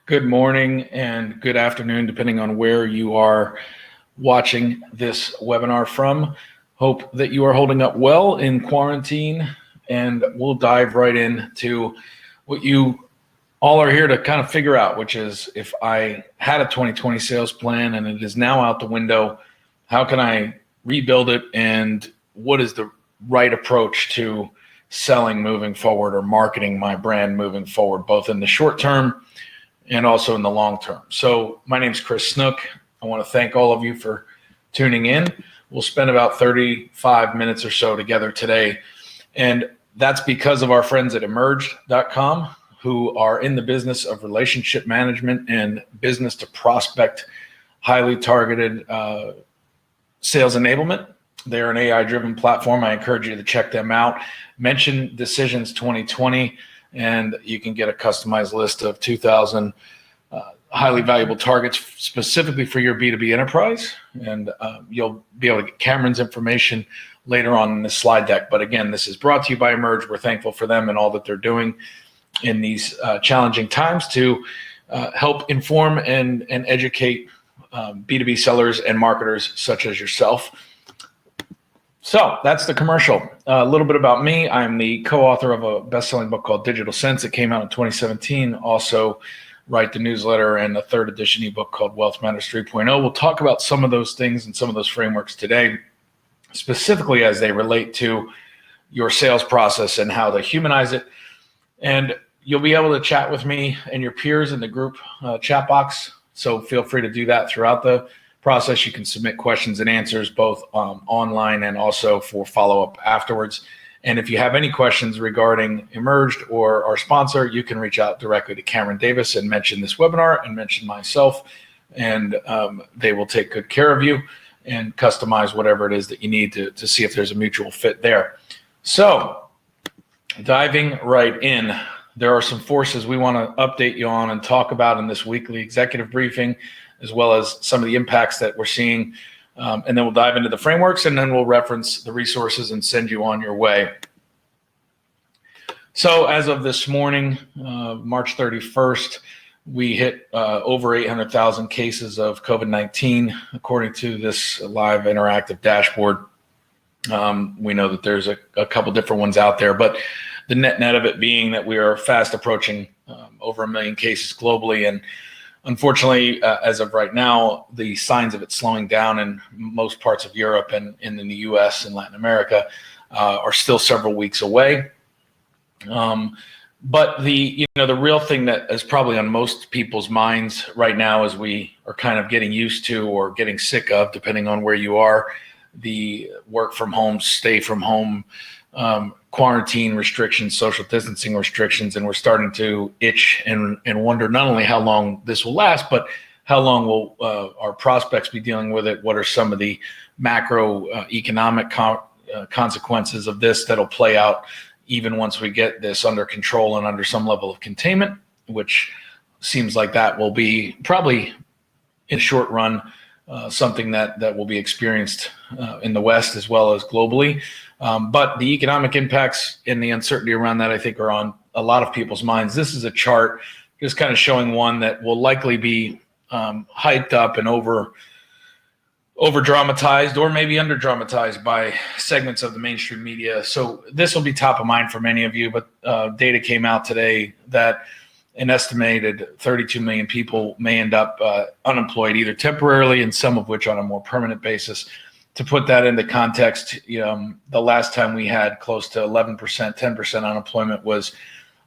Good morning and good afternoon, depending on where you are watching this webinar from. Hope that you are holding up well in quarantine, and we'll dive right into what you all are here to kind of figure out, which is if I had a 2020 sales plan and it is now out the window, how can I rebuild it, and what is the right approach to selling moving forward or marketing my brand moving forward, both in the short term and also in the long term. So my name is Chris Snook. I want to thank all of you for tuning in. We'll spend about 35 minutes or so together today. And that's because of our friends at emerged.com, who are in the business of relationship management and business to prospect, highly targeted sales enablement. They're an AI-driven platform. I encourage you to check them out. Mention Decisions 2020. And you can get a customized list of 2,000 highly valuable targets specifically for your B2B enterprise. And you'll be able to get Cameron's information later on in this slide deck. But again, this is brought to you by Emerge. We're thankful for them and all that they're doing in these challenging times to help inform and educate B2B sellers and marketers such as yourself. So that's the commercial. A little bit about me. I'm the co-author of a best-selling book called Digital Sense. It came out in 2017. Also write the newsletter and a third edition ebook called Wealth Matters 3.0. We'll talk about some of those things and some of those frameworks today, specifically as they relate to your sales process and how to humanize it. And you'll be able to chat with me and your peers in the group chat box. So feel free to do that throughout the process. You can submit questions and answers both online and also for follow-up afterwards. And if you have any questions regarding Emerged or our sponsor, you can reach out directly to Cameron Davis and mention this webinar and mention myself, and they will take good care of you and customize whatever it is that you need to see if there's a mutual fit there. So diving right in, there are some forces we want to update you on and talk about in this weekly executive briefing, as well as some of the impacts that we're seeing. And then we'll dive into the frameworks, and then we'll reference the resources and send you on your way. So as of this morning, March 31st, we hit over 800,000 cases of COVID-19, according to this live interactive dashboard. We know that there's a couple different ones out there, but the net of it being that we are fast approaching over 1 million cases globally. And unfortunately, as of right now, the signs of it slowing down in most parts of Europe and in the US and Latin America are still several weeks away. But the real thing that is probably on most people's minds right now, as we are kind of getting used to or getting sick of, depending on where you are, the work from home, stay from home, quarantine restrictions, social distancing restrictions, and we're starting to itch and wonder not only how long this will last, but how long will our prospects be dealing with it? What are some of the macro economic consequences of this that'll play out even once we get this under control and under some level of containment, which seems like that will be probably in short run something that will be experienced in the West as well as globally. But the economic impacts and the uncertainty around that, I think, are on a lot of people's minds. This is a chart just kind of showing one that will likely be hyped up and over dramatized or maybe under dramatized by segments of the mainstream media. So this will be top of mind for many of you, but data came out today that an estimated 32 million people may end up unemployed, either temporarily and some of which on a more permanent basis. To put that into context, the last time we had close to 11%, 10% unemployment was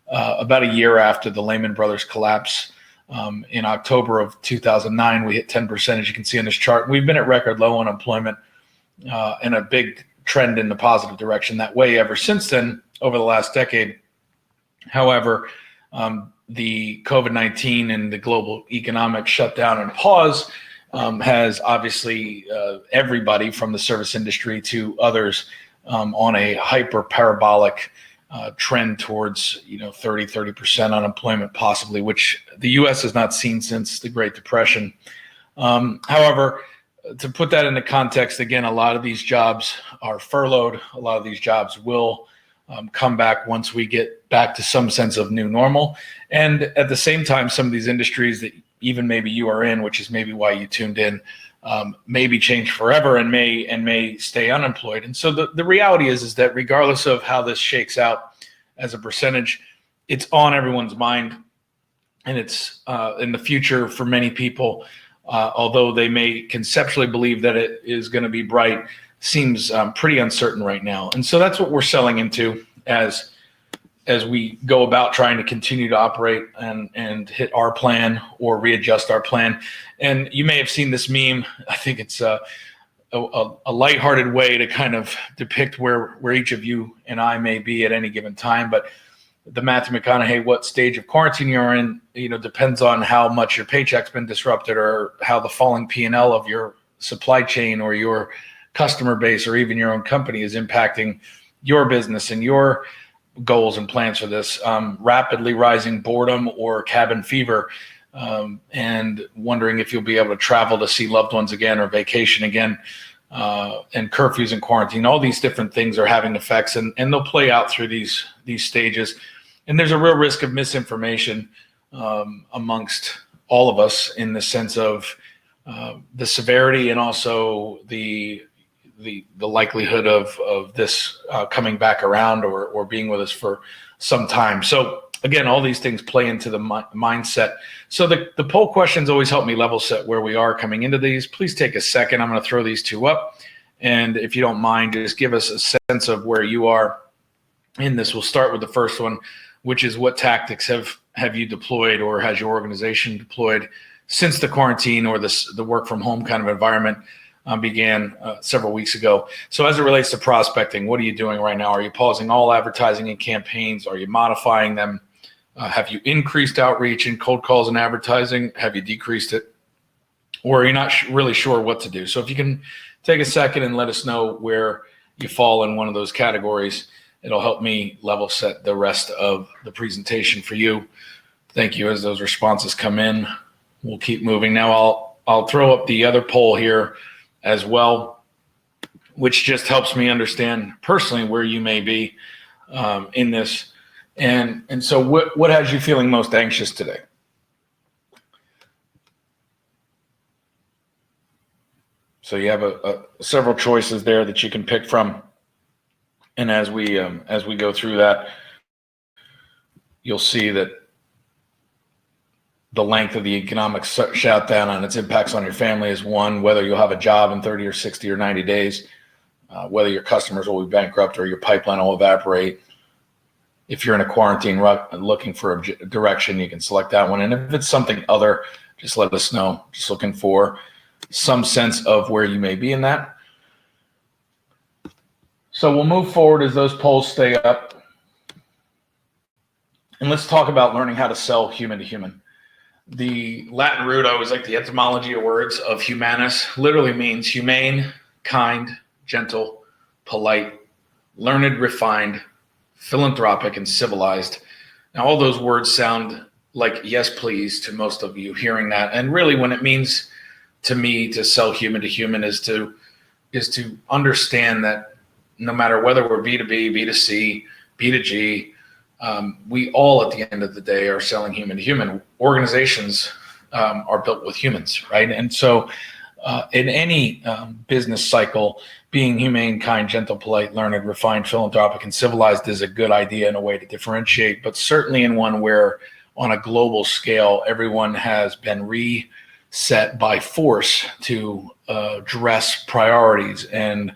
about a year after the Lehman Brothers collapse. In October of 2009, we hit 10%, as you can see on this chart. We've been at record low unemployment and a big trend in the positive direction that way ever since then over the last decade. However, the COVID-19 and the global economic shutdown and pause has obviously everybody from the service industry to others on a hyper parabolic trend towards 30% unemployment possibly, which the U.S. has not seen since the Great Depression. However, to put that into context, again, a lot of these jobs are furloughed. A lot of these jobs will come back once we get back to some sense of new normal. And at the same time, some of these industries that even maybe you are in, which is maybe why you tuned in, may be changed forever and may stay unemployed. And so the reality is that regardless of how this shakes out as a percentage, it's on everyone's mind, and it's in the future for many people, although they may conceptually believe that it is going to be bright, seems pretty uncertain right now. And so that's what we're selling into as we go about trying to continue to operate and hit our plan or readjust our plan. And you may have seen this meme. I think it's a lighthearted way to kind of depict where each of you and I may be at any given time. But the Matthew McConaughey, what stage of quarantine you're in, depends on how much your paycheck's been disrupted or how the falling P&L of your supply chain or your customer base or even your own company is impacting your business and your goals and plans for this. Rapidly rising boredom or cabin fever, and wondering if you'll be able to travel to see loved ones again or vacation again, and curfews and quarantine. All these different things are having effects, and they'll play out through these stages. And there's a real risk of misinformation amongst all of us in the sense of the severity and also the likelihood of this coming back around or being with us for some time. So again, all these things play into the mindset. So the poll questions always help me level set where we are coming into these. Please take a second. I'm going to throw these two up. And if you don't mind, just give us a sense of where you are in this. We'll start with the first one, which is what tactics have you deployed or has your organization deployed since the quarantine or the work from home kind of environment began several weeks ago. So as it relates to prospecting, what are you doing right now? Are you pausing all advertising and campaigns? Are you modifying them? Have you increased outreach in cold calls and advertising? Have you decreased it? Or are you not really sure what to do? So if you can take a second and let us know where you fall in one of those categories, it'll help me level set the rest of the presentation for you. Thank you. As those responses come in, we'll keep moving. Now I'll throw up the other poll here as well, which just helps me understand personally where you may be in this. And so what has you feeling most anxious today? So you have several choices there that you can pick from. And as we go through that, you'll see that the length of the economic shutdown and its impacts on your family is one, whether you'll have a job in 30 or 60 or 90 days, whether your customers will be bankrupt or your pipeline will evaporate. If you're in a quarantine looking for a direction, you can select that one. And if it's something other, just let us know. Just looking for some sense of where you may be in that. So we'll move forward as those polls stay up. And let's talk about learning how to sell human to human. The Latin root, I always like the etymology of words, of humanus, literally means humane, kind, gentle, polite, learned, refined, philanthropic, and civilized. Now, all those words sound like yes, please to most of you hearing that. And really when it means to me to sell human to human is to understand that no matter whether we're B2B, B2C, B2G, we all at the end of the day are selling human to human. Organizations are built with humans, right? And so in any business cycle, being humane, kind, gentle, polite, learned, refined, philanthropic, and civilized is a good idea and a way to differentiate, but certainly in one where on a global scale, everyone has been reset by force to address priorities and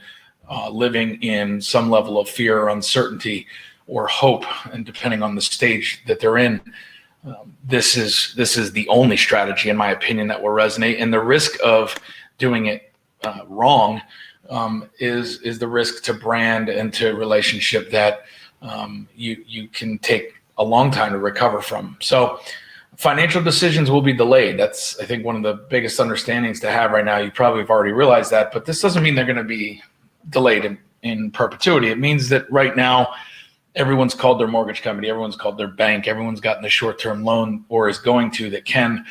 living in some level of fear or uncertainty or hope, and depending on the stage that they're in, this is the only strategy, in my opinion, that will resonate. And the risk of doing it wrong is the risk to brand and to relationship that you can take a long time to recover from. So financial decisions will be delayed. That's, I think, one of the biggest understandings to have right now. You probably have already realized that, but this doesn't mean they're going to be delayed in perpetuity. It means that right now, everyone's called their mortgage company, everyone's called their bank, everyone's gotten a short-term loan or is going to that can.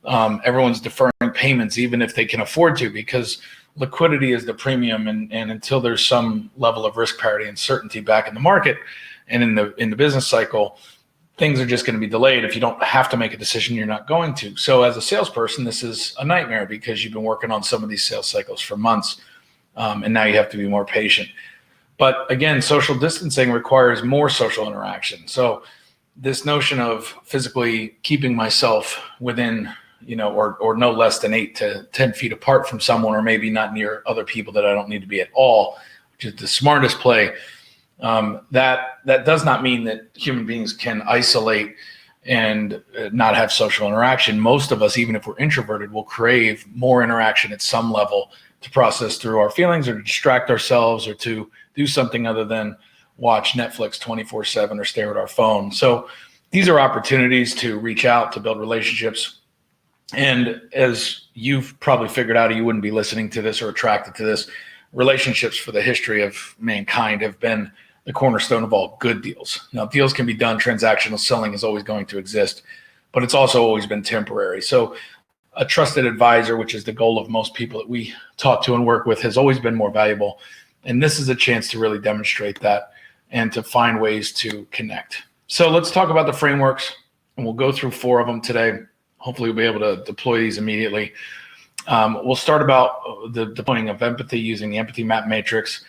Everyone's deferring payments even if they can afford to, because liquidity is the premium, and until there's some level of risk parity and certainty back in the market, And in the business cycle, things are just going to be delayed. If you don't have to make a decision, you're not going to. So as a salesperson, this is a nightmare because you've been working on some of these sales cycles for months, and now you have to be more patient. But again, social distancing requires more social interaction. So this notion of physically keeping myself within, or no less than 8 to 10 feet apart from someone, or maybe not near other people that I don't need to be at all, which is the smartest play. That does not mean that human beings can isolate and not have social interaction. Most of us, even if we're introverted, will crave more interaction at some level to process through our feelings or to distract ourselves or to do something other than watch Netflix 24/7 or stare at our phone. So these are opportunities to reach out, to build relationships. And as you've probably figured out, you wouldn't be listening to this or attracted to this, relationships for the history of mankind have been the cornerstone of all good deals. Now, deals can be done. Transactional selling is always going to exist, but it's also always been temporary. So a trusted advisor, which is the goal of most people that we talk to and work with, has always been more valuable. And this is a chance to really demonstrate that and to find ways to connect. So let's talk about the frameworks, and we'll go through 4 of them today. Hopefully we'll be able to deploy these immediately. We'll start about the deploying of empathy using the empathy map matrix.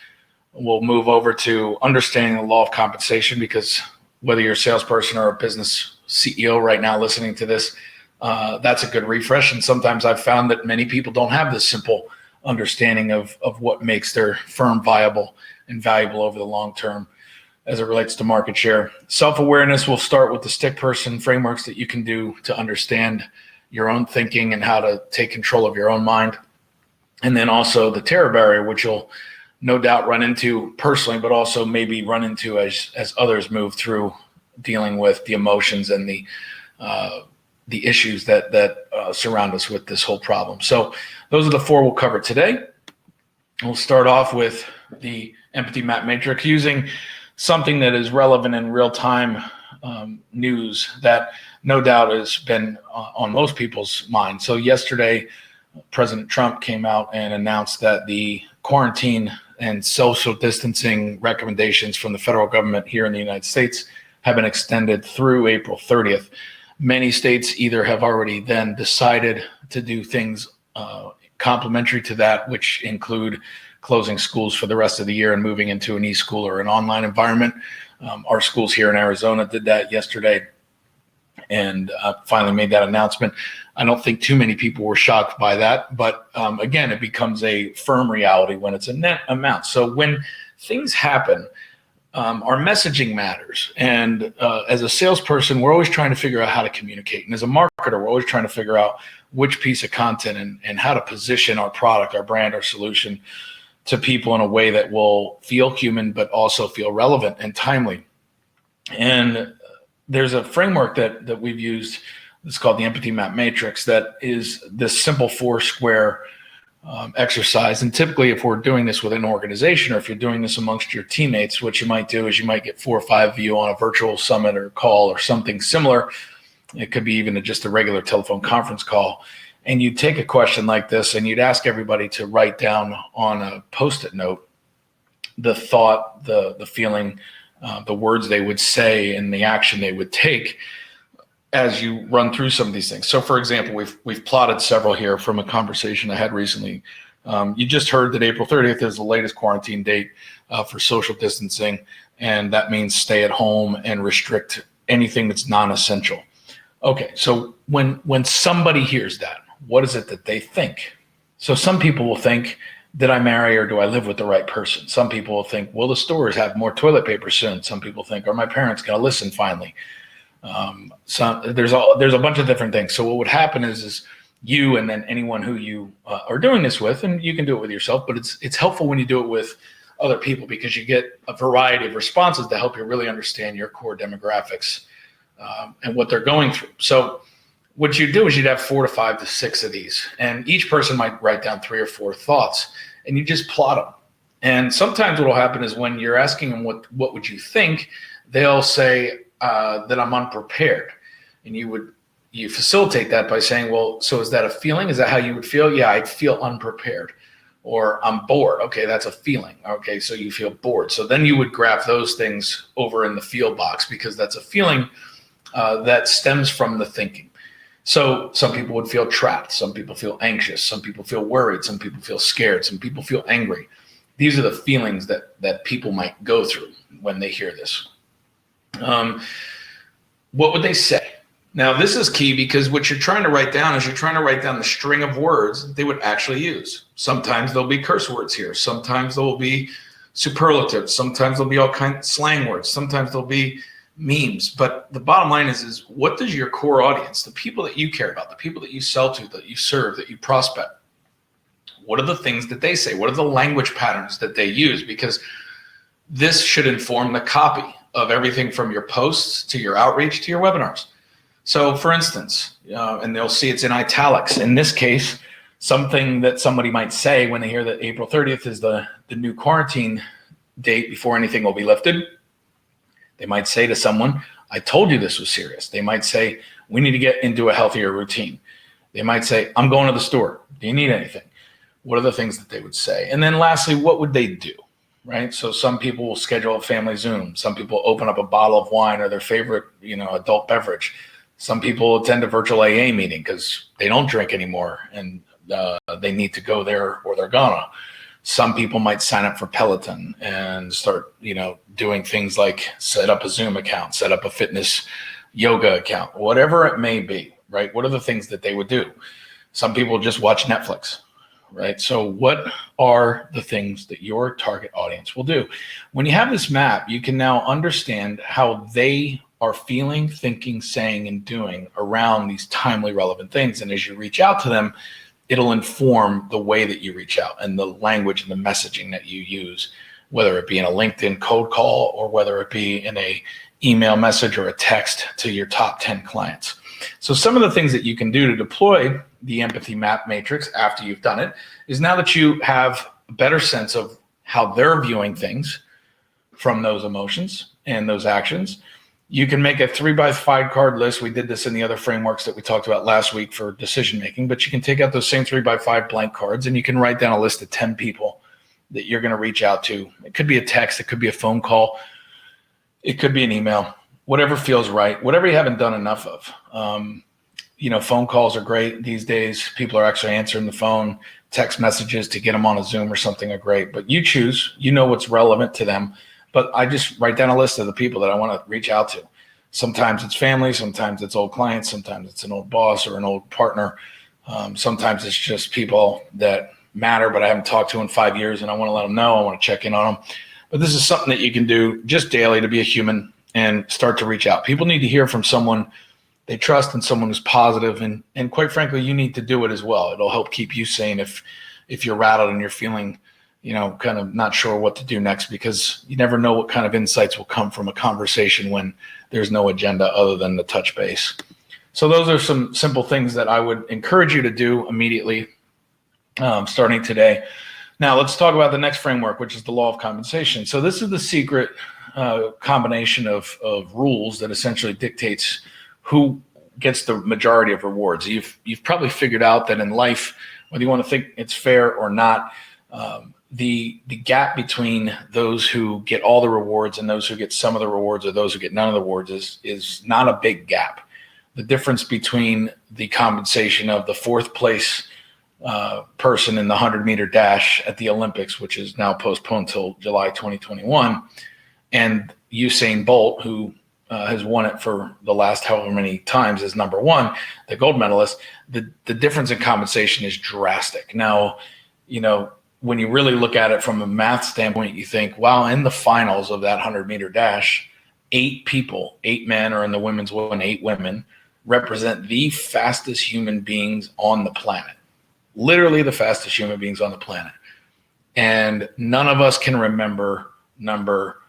We'll move over to understanding the law of compensation, because whether you're a salesperson or a business CEO right now listening to this, that's a good refresh. And sometimes I've found that many people don't have this simple understanding of what makes their firm viable and valuable over the long term as it relates to market share. Self-awareness will start with the stick person frameworks that you can do to understand your own thinking and how to take control of your own mind. And then also the terror barrier, which you'll no doubt run into personally, but also maybe run into as others move through dealing with the emotions and the issues that surround us with this whole problem. So those are the 4 we'll cover today. We'll start off with the empathy map matrix using something that is relevant in real-time news that no doubt has been on most people's minds. So yesterday, President Trump came out and announced that the quarantine and social distancing recommendations from the federal government here in the United States have been extended through April 30th. Many states either have already then decided to do things complementary to that, which include closing schools for the rest of the year and moving into an e-school or an online environment. Our schools here in Arizona did that yesterday and finally made that announcement. I don't think too many people were shocked by that, but again, it becomes a firm reality when it's a net amount. So when things happen, our messaging matters. And as a salesperson, we're always trying to figure out how to communicate. And as a marketer, we're always trying to figure out which piece of content and how to position our product, our brand, our solution to people in a way that will feel human, but also feel relevant and timely. And there's a framework that we've used. It's called the empathy map matrix. That is this simple 4-square exercise. And typically, if we're doing this with an organization, or if you're doing this amongst your teammates, what you might do is you might get 4 or 5 of you on a virtual summit or call or something similar. It could be even just a regular telephone conference call. And you'd take a question like this and you'd ask everybody to write down on a Post-it note the thought, the feeling, the words they would say, and the action they would take as you run through some of these things. So, for example, we've plotted several here from a conversation I had recently. You just heard that April 30th is the latest quarantine date for social distancing, and that means stay at home and restrict anything that's non-essential. Okay, so when somebody hears that, what is it that they think? So some people will think, did I marry or do I live with the right person? Some people will think, will the stores have more toilet paper soon? Some people think, are my parents going to listen finally? So there's a bunch of different things. So what would happen is you and then anyone who you are doing this with, and you can do it with yourself, but it's helpful when you do it with other people because you get a variety of responses to help you really understand your core demographics and what they're going through. So what you do is you'd have 4 to 5 to 6 of these, and each person might write down 3 or 4 thoughts, and you just plot them. And sometimes what will happen is when you're asking them what would you think, they'll say that I'm unprepared, and you facilitate that by saying, well, so is that a feeling? Is that how you would feel? Yeah, I'd feel unprepared. or I'm bored. Okay, that's a feeling. Okay, so you feel bored. So then you would graph those things over in the feel box, because that's a feeling that stems from the thinking. So some people would feel trapped. Some people feel anxious. Some people feel worried. Some people feel scared. Some people feel angry. These are the feelings that people might go through when they hear this. What would they say? Now, this is key, because what you're trying to write down is you're trying to write down the string of words they would actually use. Sometimes there'll be curse words here. Sometimes there will be superlatives. Sometimes there'll be all kinds of slang words. Sometimes there'll be memes. But the bottom line is what does your core audience, the people that you care about, the people that you sell to, that you serve, that you prospect, what are the things that they say? What are the language patterns that they use? Because this should inform the copy of everything from your posts to your outreach to your webinars. So for instance, and they'll see it's in italics. In this case, something that somebody might say when they hear that April 30th is the new quarantine date before anything will be lifted, they might say to someone, I told you this was serious. They might say, we need to get into a healthier routine. They might say, I'm going to the store. Do you need anything? What are the things that they would say? And then lastly, what would they do? Right? So some people will schedule a family Zoom. Some people open up a bottle of wine or their favorite, adult beverage. Some people attend a virtual AA meeting because they don't drink anymore and they need to go there or they're gonna. Some people might sign up for Peloton and start, doing things like set up a Zoom account, set up a fitness yoga account, whatever it may be, right? What are the things that they would do? Some people just watch Netflix, right? So what are the things that your target audience will do? When you have this map, you can now understand how they are feeling, thinking, saying, and doing around these timely, relevant things. And as you reach out to them, it'll inform the way that you reach out and the language and the messaging that you use, whether it be in a LinkedIn cold call or whether it be in a email message or a text to your top 10 clients. So some of the things that you can do to deploy the empathy map matrix after you've done it is, now that you have a better sense of how they're viewing things from those emotions and those actions, you can make a 3x5 card list. We did this in the other frameworks that we talked about last week for decision making, but you can take out those same 3x5 blank cards and you can write down a list of 10 people that you're going to reach out to. It could be a text, it could be a phone call, it could be an email, whatever feels right, whatever you haven't done enough of. Phone calls are great these days. People are actually answering the phone. Text messages to get them on a Zoom or something are great, but you choose, what's relevant to them. But I just write down a list of the people that I want to reach out to. Sometimes it's family, sometimes it's old clients, sometimes it's an old boss or an old partner. Sometimes it's just people that matter, but I haven't talked to in 5 years and I want to let them know, I want to check in on them. But this is something that you can do just daily to be a human and start to reach out. People need to hear from someone they trust and someone who's positive, and quite frankly, you need to do it as well. It'll help keep you sane if you're rattled and you're feeling kind of not sure what to do next, because you never know what kind of insights will come from a conversation when there's no agenda other than the touch base. So those are some simple things that I would encourage you to do immediately, starting today. Now let's talk about the next framework, which is the law of compensation. So this is the secret combination of rules that essentially dictates who gets the majority of rewards. You've probably figured out that in life, whether you want to think it's fair or not, the gap between those who get all the rewards and those who get some of the rewards or those who get none of the rewards is not a big gap. The difference between the compensation of the fourth place person in the 100-meter dash at the Olympics, which is now postponed till July 2021, and Usain Bolt, who has won it for the last however many times as number one, the gold medalist, the difference in compensation is drastic. Now, when you really look at it from a math standpoint, you think, wow, in the finals of that 100-meter dash, 8 people, 8 men, or in the women's one, 8 women, represent the fastest human beings on the planet. Literally the fastest human beings on the planet. And none of us can remember number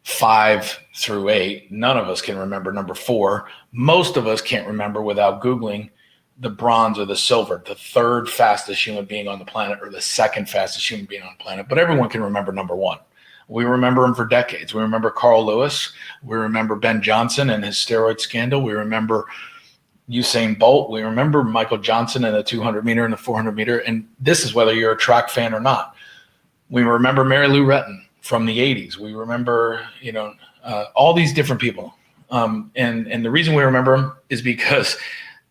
5 through 8. None of us can remember number 4. Most of us can't remember without Googling the bronze or the silver, the third fastest human being on the planet or the second fastest human being on the planet. But everyone can remember number 1. We remember him for decades. We remember Carl Lewis. We remember Ben Johnson and his steroid scandal. We remember Usain Bolt. We remember Michael Johnson in the 200 meter and the 400 meter. And this is whether you're a track fan or not. We remember Mary Lou Retton from the 80s. We remember, all these different people. And the reason we remember them is because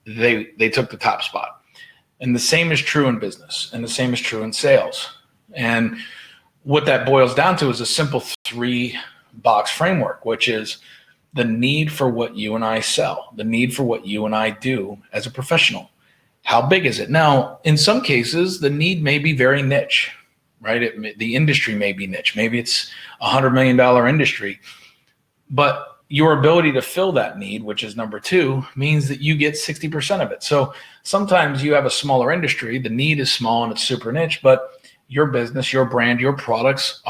they took the top spot. And the same is true in business, and the same is true in sales. And what that boils down to is a simple 3-box framework, which is the need for what you and I sell, the need for what you and I do as a professional. How big is it? Now, in some cases, the need may be very niche, right? The industry may be niche. Maybe it's $100 million industry, but your ability to fill that need, which is number 2, means that you get 60% of it. So sometimes you have a smaller industry, the need is small and it's super niche, but your business, your brand, your products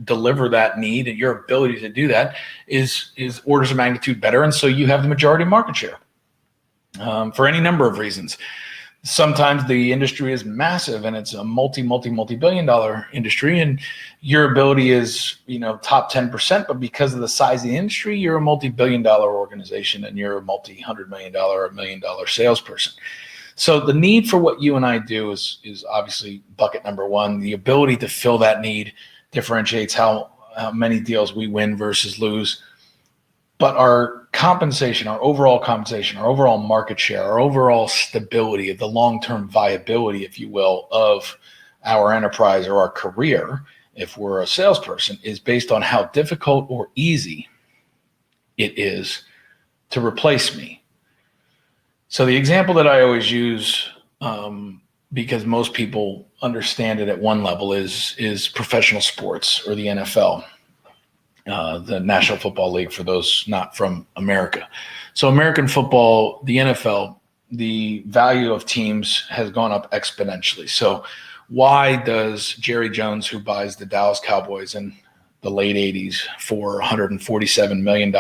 deliver that need, and your ability to do that is orders of magnitude better. And so you have the majority market share for any number of reasons. Sometimes the industry is massive and it's a multi-billion dollar industry, and your ability is, top 10%, but because of the size of the industry, you're a multi-billion dollar organization and you're a multi-$100 million or $1 million salesperson. So the need for what you and I do is obviously bucket number 1. The ability to fill that need differentiates how many deals we win versus lose. But our compensation, our overall compensation, our overall market share, our overall stability, the long-term viability, if you will, of our enterprise or our career, if we're a salesperson, is based on how difficult or easy it is to replace me. So the example that I always use, because most people understand it at one level, is professional sports or the NFL. The National Football League, for those not from America. So American football, the NFL, the value of teams has gone up exponentially. So why does Jerry Jones, who buys the Dallas Cowboys in the late 80s for $147 million,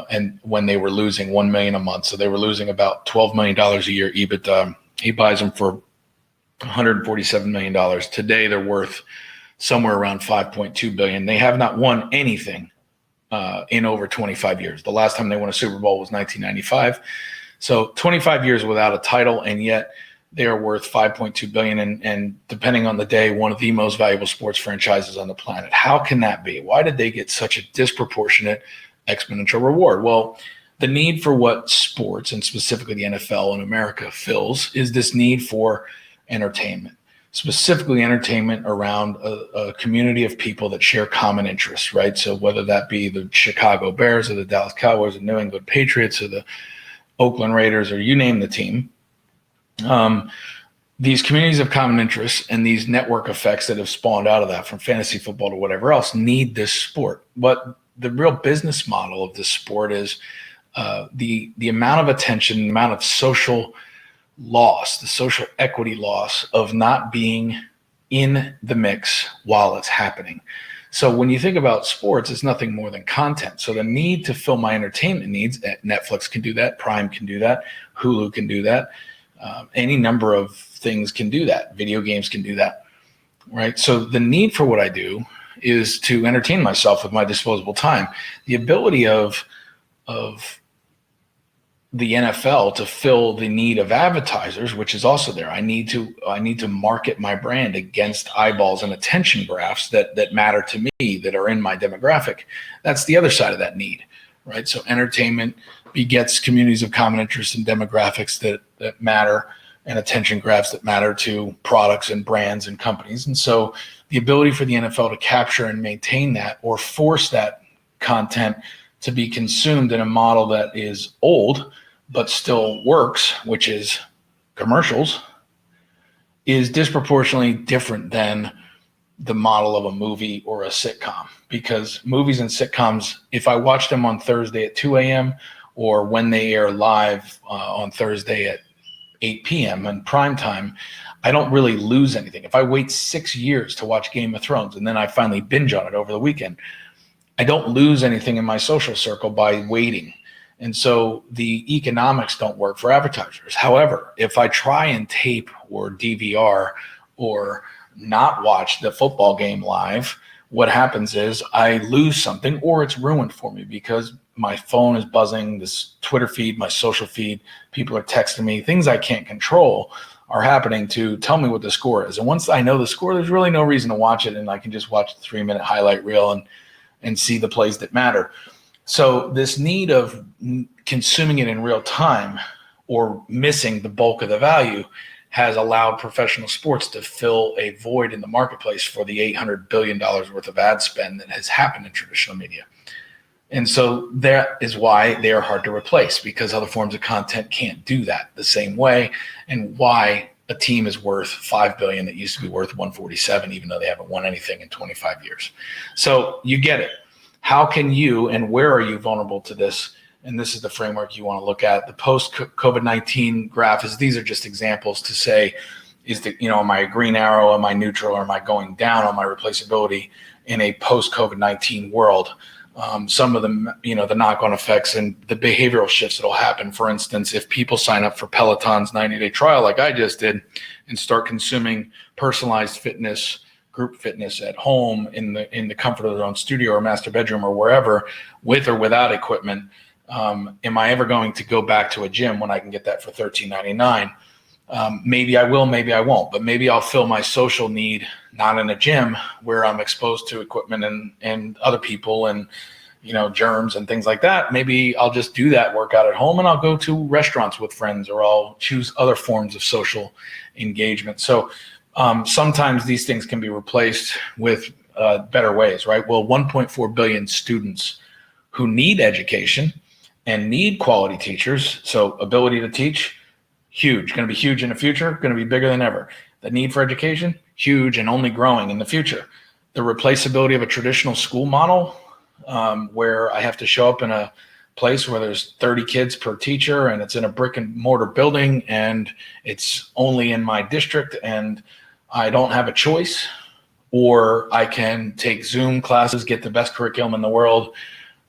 and when they were losing $1 million a month, so they were losing about $12 million a year EBITDA, he buys them for $147 million. Today they're worth somewhere around $5.2 billion. They have not won anything in over 25 years. The last time they won a Super Bowl was 1995. So 25 years without a title, and yet they are worth $5.2 billion, and depending on the day, one of the most valuable sports franchises on the planet. How can that be? Why did they get such a disproportionate exponential reward? Well, the need for what sports, and specifically the NFL in America, fills is this need for entertainment. Specifically entertainment around a community of people that share common interests, right? So whether that be the Chicago Bears or the Dallas Cowboys or New England Patriots or the Oakland Raiders, or you name the team, these communities of common interests and these network effects that have spawned out of that, from fantasy football to whatever else, need this sport. But the real business model of this sport is the amount of attention, the amount of social loss, the social equity loss of not being in the mix while it's happening. So when you think about sports, it's nothing more than content. So the need to fill my entertainment needs, Netflix can do that, Prime can do that, Hulu can do that, any number of things can do that, video games can do that, right? So the need for what I do is to entertain myself with my disposable time. The ability of the NFL to fill the need of advertisers, which is also there. I need to market my brand against eyeballs and attention graphs that matter to me, that are in my demographic. That's the other side of that need, right? So entertainment begets communities of common interest and demographics that matter, and attention graphs that matter to products and brands and companies. And so the ability for the NFL to capture and maintain that, or force that content to be consumed in a model that is old but still works, which is commercials, is disproportionately different than the model of a movie or a sitcom. Because movies and sitcoms, if I watch them on Thursday at 2 a.m. or when they air live on Thursday at 8 p.m. in prime time, I don't really lose anything. If I wait 6 years to watch Game of Thrones and then I finally binge on it over the weekend, I don't lose anything in my social circle by waiting. And so the economics don't work for advertisers. However, if I try and tape or DVR or not watch the football game live, what happens is I lose something, or it's ruined for me, because my phone is buzzing, this Twitter feed, my social feed, people are texting me, things I can't control are happening to tell me what the score is. And once I know the score, there's really no reason to watch it. And I can just watch the 3-minute highlight reel and see the plays that matter. So this need of consuming it in real time or missing the bulk of the value has allowed professional sports to fill a void in the marketplace for the $800 billion worth of ad spend that has happened in traditional media. And so that is why they are hard to replace, because other forms of content can't do that the same way, and why a team is worth $5 billion that used to be worth 147, even though they haven't won anything in 25 years. So you get it. How can you, and where are you vulnerable to this? And this is the framework you want to look at. The post-COVID-19 graph these are just examples to say, am I a green arrow, am I neutral, or am I going down on my replaceability in a post-COVID-19 world? Some of the, the knock-on effects and the behavioral shifts that will happen. For instance, if people sign up for Peloton's 90-day trial like I just did and start consuming personalized fitness, group fitness at home in the comfort of their own studio or master bedroom or wherever, with or without equipment, am I ever going to go back to a gym when I can get that for $13.99? Maybe I will, maybe I won't, but maybe I'll fill my social need not in a gym where I'm exposed to equipment and other people and germs and things like that. Maybe I'll just do that workout at home, and I'll go to restaurants with friends, or I'll choose other forms of social engagement. So sometimes these things can be replaced with better ways, right? Well, 1.4 billion students who need education and need quality teachers. So ability to teach, huge, going to be huge in the future, going to be bigger than ever. The need for education, huge and only growing in the future. The replaceability of a traditional school model, where I have to show up in a place where there's 30 kids per teacher and it's in a brick and mortar building and it's only in my district and I don't have a choice, or I can take Zoom classes, get the best curriculum in the world,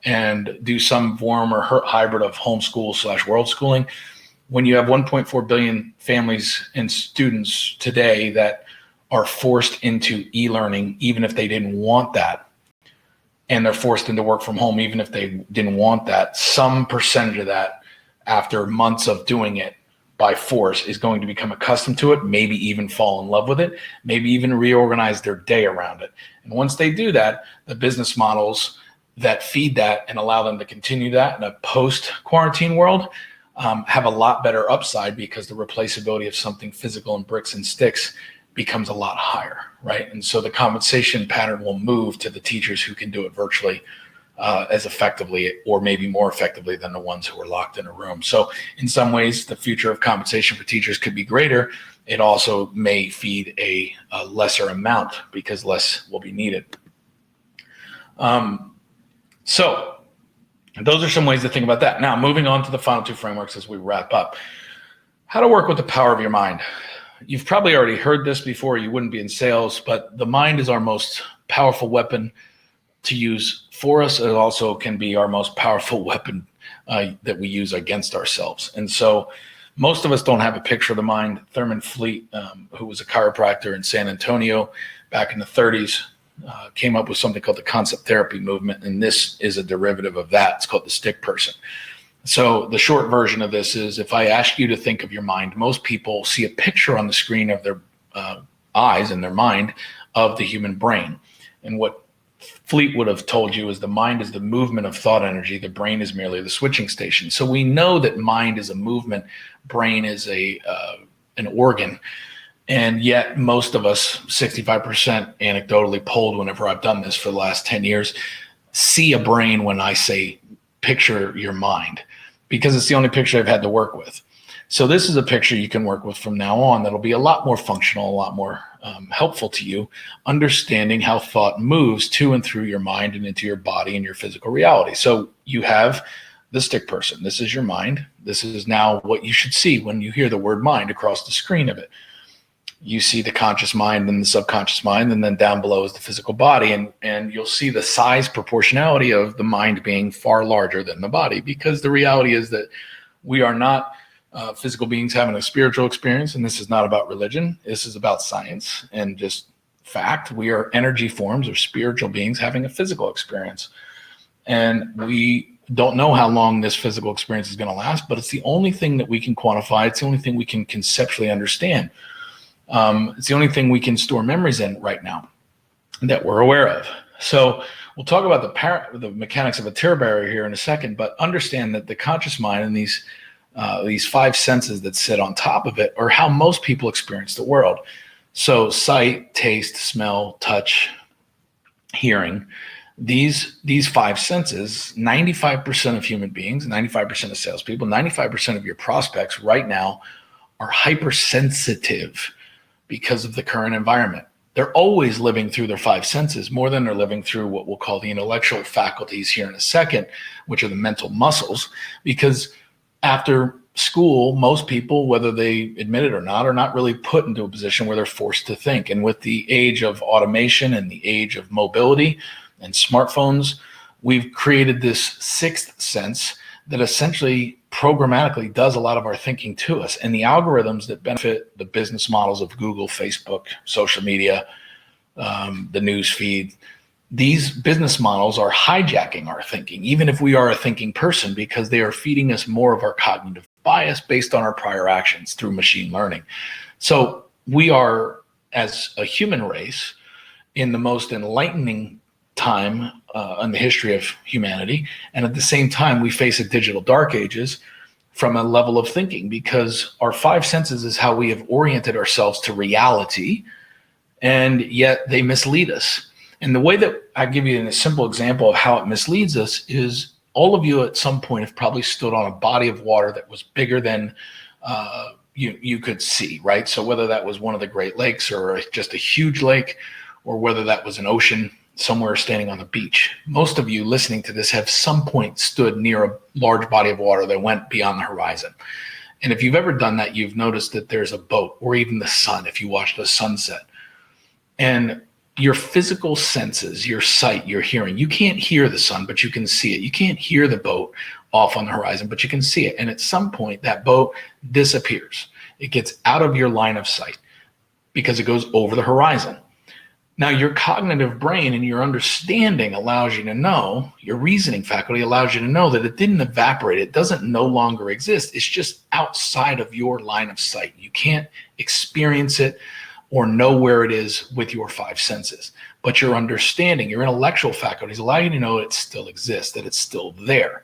and do some form or hybrid of homeschool / world schooling. When you have 1.4 billion families and students today that are forced into e-learning, even if they didn't want that, and they're forced into work from home, even if they didn't want that, some percentage of that, after months of doing it by force, is going to become accustomed to it, maybe even fall in love with it, maybe even reorganize their day around it. And once they do that, the business models that feed that and allow them to continue that in a post-quarantine world have a lot better upside, because the replaceability of something physical in bricks and sticks becomes a lot higher, right? And so the compensation pattern will move to the teachers who can do it virtually as effectively, or maybe more effectively, than the ones who are locked in a room. So in some ways, the future of compensation for teachers could be greater. It also may feed a lesser amount because less will be needed. So those are some ways to think about that. Now, moving on to the final two frameworks as we wrap up. How to work with the power of your mind. You've probably already heard this before. You wouldn't be in sales, but the mind is our most powerful weapon to use for us. It also can be our most powerful weapon that we use against ourselves. And so most of us don't have a picture of the mind. Thurman Fleet, who was a chiropractor in San Antonio back in the 30s, came up with something called the concept therapy movement, and this is a derivative of that. It's called the stick person. So the short version of this is, if I ask you to think of your mind, most people see a picture on the screen of their eyes and their mind of the human brain. And what Fleet would have told you is the mind is the movement of thought energy. The brain is merely the switching station. So we know that mind is a movement, brain is an organ. And yet most of us, 65% anecdotally polled whenever I've done this for the last 10 years, see a brain when I say picture your mind, because it's the only picture I've had to work with. So this is a picture you can work with from now on that'll be a lot more functional, a lot more helpful to you, understanding how thought moves to and through your mind and into your body and your physical reality. So you have the stick person. This is your mind. This is now what you should see when you hear the word mind across the screen of it. You see the conscious mind and the subconscious mind, and then down below is the physical body. And you'll see the size proportionality of the mind being far larger than the body, because the reality is that we are not physical beings having a spiritual experience. And this is not about religion. This is about science and just fact. We are energy forms or spiritual beings having a physical experience. And we don't know how long this physical experience is going to last, but it's the only thing that we can quantify. It's the only thing we can conceptually understand. It's the only thing we can store memories in right now that we're aware of. So we'll talk about the mechanics of a tear barrier here in a second, but understand that the conscious mind and these five senses that sit on top of it are how most people experience the world. So sight, taste, smell, touch, hearing, these five senses, 95% of human beings, 95% of salespeople, 95% of your prospects right now are hypersensitive because of the current environment. They're always living through their five senses more than they're living through what we'll call the intellectual faculties here in a second, which are the mental muscles. Because after school, most people, whether they admit it or not, are not really put into a position where they're forced to think. And with the age of automation and the age of mobility and smartphones, we've created this sixth sense that essentially programmatically does a lot of our thinking to us. And the algorithms that benefit the business models of Google, Facebook, social media, the news feed, these business models are hijacking our thinking, even if we are a thinking person, because they are feeding us more of our cognitive bias based on our prior actions through machine learning. So we are, as a human race, in the most enlightening time in the history of humanity. And at the same time, we face a digital dark ages from a level of thinking, because our five senses is how we have oriented ourselves to reality, and yet they mislead us. And the way that I give you a simple example of how it misleads us is, all of you at some point have probably stood on a body of water that was bigger than you could see, right? So whether that was one of the Great Lakes or just a huge lake, or whether that was an ocean somewhere standing on the beach. Most of you listening to this have some point stood near a large body of water that went beyond the horizon. And if you've ever done that, you've noticed that there's a boat, or even the sun, if you watch the sunset. And your physical senses, your sight, your hearing, you can't hear the sun, but you can see it. You can't hear the boat off on the horizon, but you can see it. And at some point, that boat disappears. It gets out of your line of sight because it goes over the horizon. Now, your cognitive brain and your understanding allows you to know, your reasoning faculty allows you to know that it didn't evaporate. It doesn't no longer exist. It's just outside of your line of sight. You can't experience it or know where it is with your five senses. But your understanding, your intellectual faculties allow you to know it still exists, that it's still there.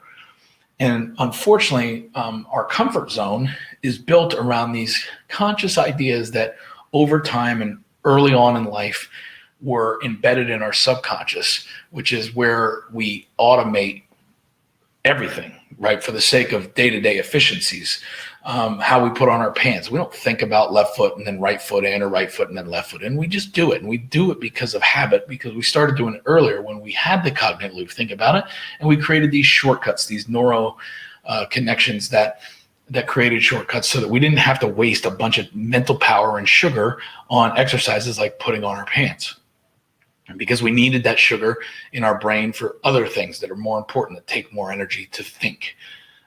And unfortunately, our comfort zone is built around these conscious ideas that over time and early on in life were embedded in our subconscious, which is where we automate everything, right? For the sake of day-to-day efficiencies, how we put on our pants. We don't think about left foot and then right foot in, or right foot and then left foot in. We just do it. And we do it because of habit, because we started doing it earlier when we had the cognitive loop. Think about it. And we created these shortcuts, these neuro connections that created shortcuts so that we didn't have to waste a bunch of mental power and sugar on exercises like putting on our pants. Because we needed that sugar in our brain for other things that are more important, that take more energy to think.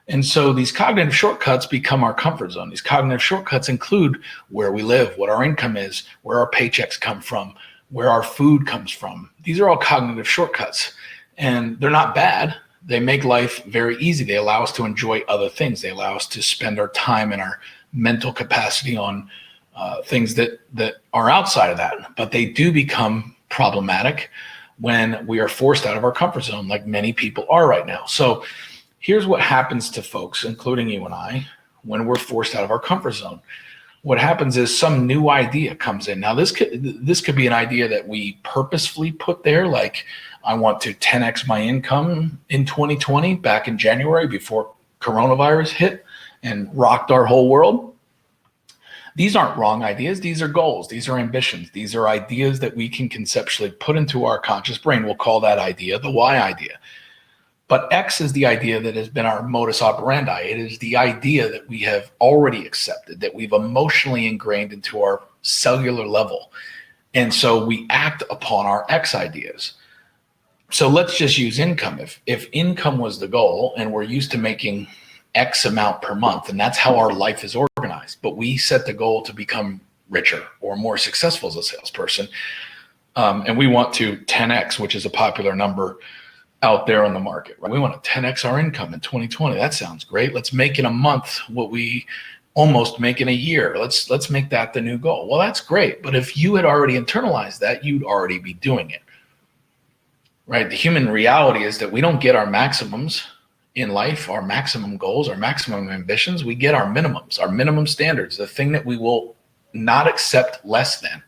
And so these cognitive shortcuts become our comfort zone. These cognitive shortcuts include where we live, what our income is, where our paychecks come from, where our food comes from. These are all cognitive shortcuts, and they're not bad. They make life very easy. They allow us to enjoy other things. They allow us to spend our time and our mental capacity on things that are outside of that. But they do become problematic when we are forced out of our comfort zone, like many people are right now. So here's what happens to folks, including you and I, when we're forced out of our comfort zone. What happens is some new idea comes in. Now, this could be an idea that we purposefully put there, like I want to 10x my income in 2020, back in January before coronavirus hit and rocked our whole world. These aren't wrong ideas. These are goals. These are ambitions. These are ideas that we can conceptually put into our conscious brain. We'll call that idea the Y idea. But X is the idea that has been our modus operandi. It is the idea that we have already accepted, that we've emotionally ingrained into our cellular level. And so we act upon our X ideas. So let's just use income. If income was the goal and we're used to making X amount per month, and that's how our life is organized, but we set the goal to become richer or more successful as a salesperson, and we want to 10x, which is a popular number out there on the market, right? We want to 10x our income in 2020. That sounds great. Let's make in a month what we almost make in a year. Let's make that the new goal. Well, that's great. But if you had already internalized that, you'd already be doing it, right? The human reality is that we don't get our maximums in life, our maximum goals, our maximum ambitions. We get our minimums, our minimum standards, the thing that we will not accept less than.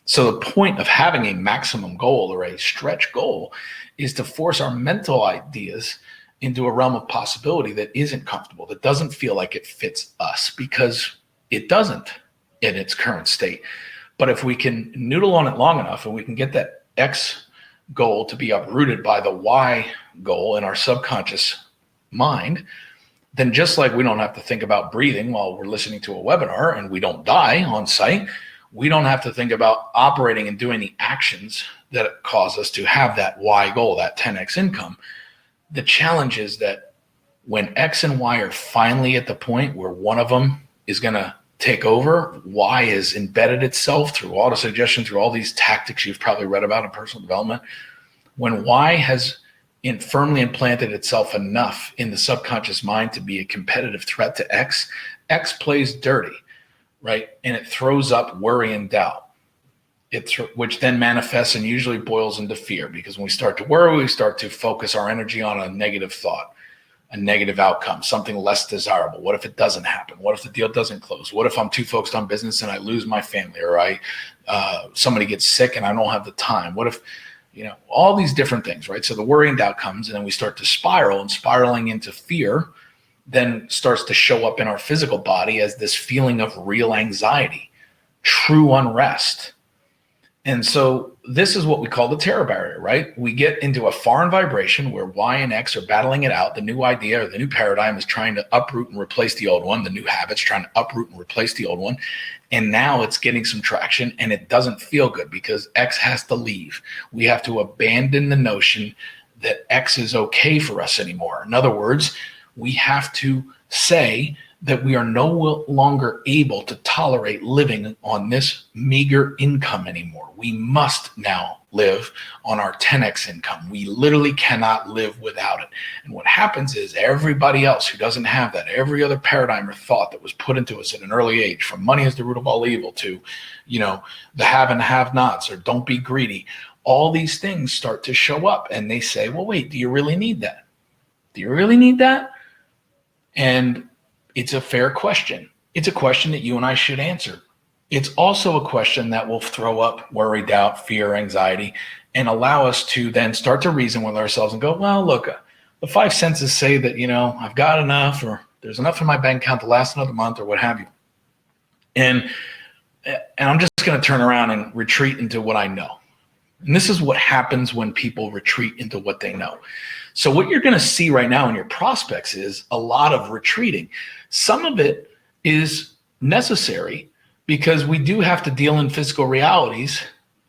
So the point of having a maximum goal or a stretch goal is to force our mental ideas into a realm of possibility that isn't comfortable, that doesn't feel like it fits us, because it doesn't in its current state. But if we can noodle on it long enough and we can get that X goal to be uprooted by the Y goal in our subconscious mind, then just like we don't have to think about breathing while we're listening to a webinar and we don't die on site, we don't have to think about operating and doing the actions that cause us to have that Y goal, that 10x income. The challenge is that when X and Y are finally at the point where one of them is going to take over, Y has embedded itself through auto-suggestion, through all these tactics you've probably read about in personal development. When Y has firmly implanted itself enough in the subconscious mind to be a competitive threat to X, X plays dirty, right? And it throws up worry and doubt, which then manifests and usually boils into fear, because when we start to worry, we start to focus our energy on a negative thought, a negative outcome, something less desirable. What if it doesn't happen? What if the deal doesn't close? What if I'm too focused on business and I lose my family, or somebody gets sick and I don't have the time? What if, all these different things, right? So the worry and doubt comes, and then we start to spiral, and spiraling into fear then starts to show up in our physical body as this feeling of real anxiety, true unrest. And so this is what we call the terror barrier, right? We get into a foreign vibration where Y and X are battling it out. The new idea or the new paradigm is trying to uproot and replace the old one. The new habit's trying to uproot and replace the old one. And now it's getting some traction, and it doesn't feel good because X has to leave. We have to abandon the notion that X is okay for us anymore. In other words, we have to say that we are no longer able to tolerate living on this meager income anymore. We must now live on our 10x income. We literally cannot live without it. And what happens is everybody else who doesn't have that, every other paradigm or thought that was put into us at an early age, from money is the root of all evil to, the have and have nots, or don't be greedy, all these things start to show up, and they say, well, wait, do you really need that? Do you really need that? And it's a fair question. It's a question that you and I should answer. It's also a question that will throw up worry, doubt, fear, anxiety, and allow us to then start to reason with ourselves and go, well, look, the five senses say that, I've got enough, or there's enough in my bank account to last another month, or what have you. And I'm just going to turn around and retreat into what I know. And this is what happens when people retreat into what they know. So what you're going to see right now in your prospects is a lot of retreating. Some of it is necessary because we do have to deal in physical realities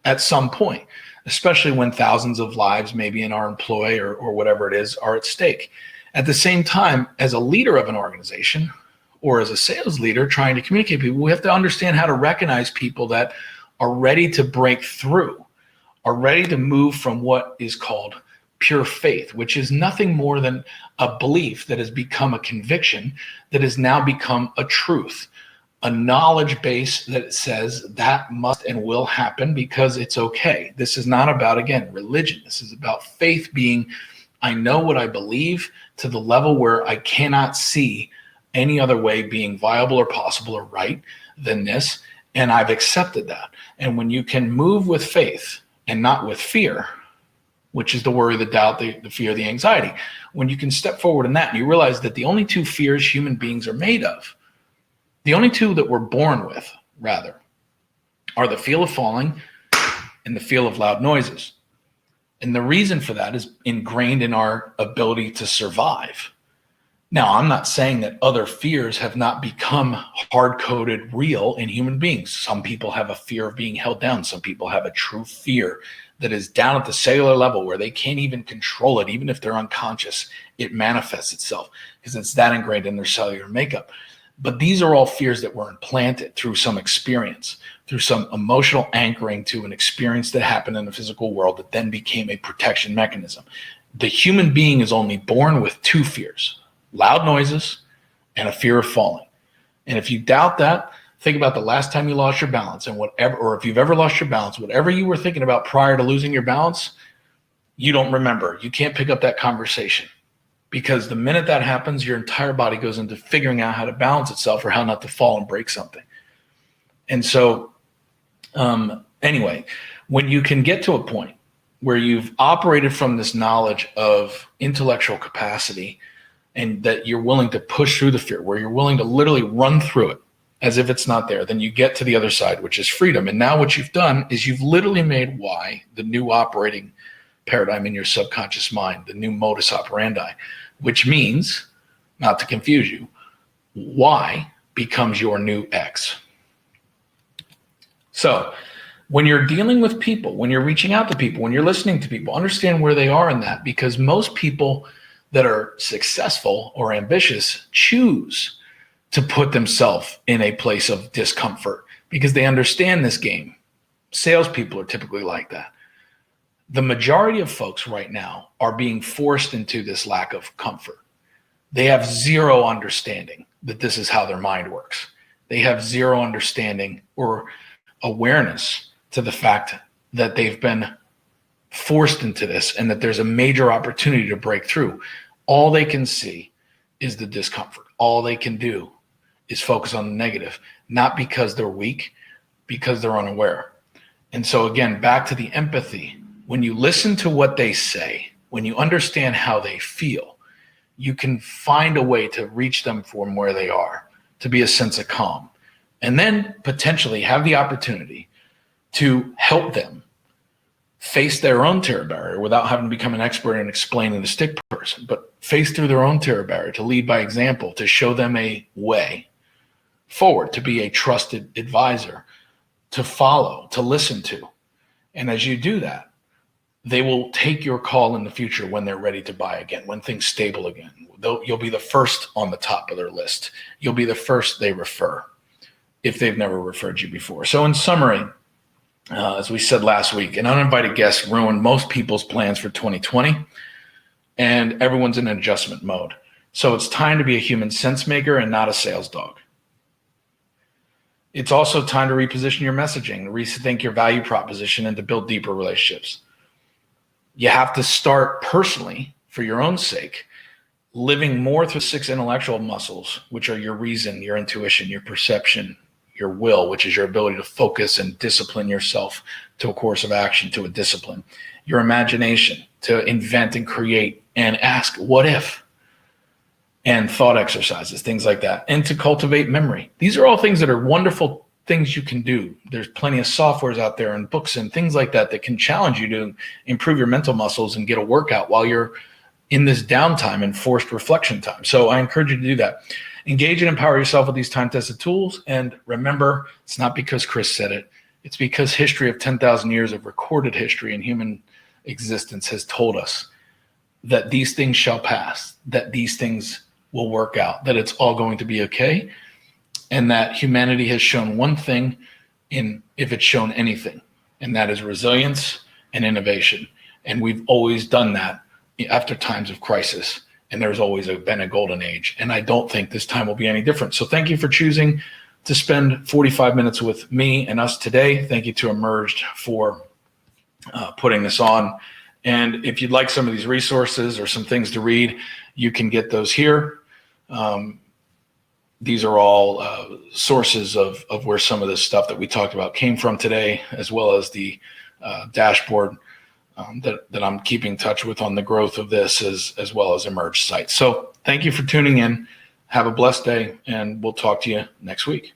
at some point, especially when thousands of lives, maybe in our employ or whatever it is, are at stake. At the same time, as a leader of an organization or as a sales leader trying to communicate with people, we have to understand how to recognize people that are ready to break through, are ready to move from what is called pure faith, which is nothing more than a belief that has become a conviction, that has now become a truth, a knowledge base that says that must and will happen because it's okay. This is not about, again, religion. This is about faith being, I know what I believe to the level where I cannot see any other way being viable or possible or right than this, and I've accepted that. And when you can move with faith and not with fear, which is the worry, the doubt, the fear, the anxiety. When you can step forward in that and you realize that the only two fears human beings are made of, the only two that we're born with, rather, are the fear of falling and the fear of loud noises. And the reason for that is ingrained in our ability to survive. Now, I'm not saying that other fears have not become hard-coded real in human beings. Some people have a fear of being held down. Some people have a true fear that is down at the cellular level where they can't even control it. Even if they're unconscious, it manifests itself because it's that ingrained in their cellular makeup. But these are all fears that were implanted through some experience, through some emotional anchoring to an experience that happened in the physical world that then became a protection mechanism. the human being is only born with two fears: loud noises and a fear of falling. And if you doubt that, think about the last time you lost your balance, and whatever, or if you've ever lost your balance, whatever you were thinking about prior to losing your balance, you don't remember. You can't pick up that conversation, because the minute that happens, your entire body goes into figuring out how to balance itself or how not to fall and break something. And so anyway, when you can get to a point where you've operated from this knowledge of intellectual capacity, and that you're willing to push through the fear, where you're willing to literally run through it as if it's not there, then you get to the other side, which is freedom. And now what you've done is you've literally made why the new operating paradigm in your subconscious mind, the new modus operandi, which means, not to confuse you, why becomes your new X. So when you're dealing with people, when you're reaching out to people, when you're listening to people, understand where they are in that, because most people that are successful or ambitious choose to put themselves in a place of discomfort because they understand this game. Salespeople are typically like that. The majority of folks right now are being forced into this lack of comfort. They have zero understanding that this is how their mind works. They have zero understanding or awareness to the fact that they've been forced into this and that there's a major opportunity to break through. All they can see is the discomfort. All they can do is focus on the negative, not because they're weak, because they're unaware. And so again, back to the empathy. When you listen to what they say, when you understand how they feel, you can find a way to reach them from where they are, to be a sense of calm, and then potentially have the opportunity to help them face their own terror barrier without having to become an expert in explaining the stick person, but face through their own terror barrier, to lead by example, to show them a way forward, to be a trusted advisor, to follow, to listen to. And as you do that, they will take your call in the future when they're ready to buy again, when things stable again. You'll be the first on the top of their list. You'll be the first they refer if they've never referred you before. So in summary, as we said last week, an uninvited guest ruined most people's plans for 2020, and everyone's in adjustment mode. So it's time to be a human sense maker and not a sales dog. It's also time to reposition your messaging, rethink your value proposition, and to build deeper relationships. You have to start personally, for your own sake, living more through 6 intellectual muscles, which are your reason, your intuition, your perception, your will, which is your ability to focus and discipline yourself to a course of action, to a discipline, your imagination to invent and create and ask, what if? And thought exercises, things like that, and to cultivate memory. These are all things that are wonderful things you can do. There's plenty of softwares out there and books and things like that that can challenge you to improve your mental muscles and get a workout while you're in this downtime and forced reflection time. So I encourage you to do that. Engage and empower yourself with these time-tested tools. And remember, it's not because Chris said it. It's because history of 10,000 years of recorded history in human existence has told us that these things shall pass, that these things will work out, that it's all going to be okay, and that humanity has shown one thing if it's shown anything, and that is resilience and innovation. And we've always done that after times of crisis, and there's always been a golden age. And I don't think this time will be any different. So thank you for choosing to spend 45 minutes with me and us today. Thank you to Emerged for putting this on. And if you'd like some of these resources or some things to read, you can get those here. These are all sources of where some of this stuff that we talked about came from today, as well as the dashboard that I'm keeping in touch with on the growth of this, as well as Emerge sites. So thank you for tuning in. Have a blessed day, and we'll talk to you next week.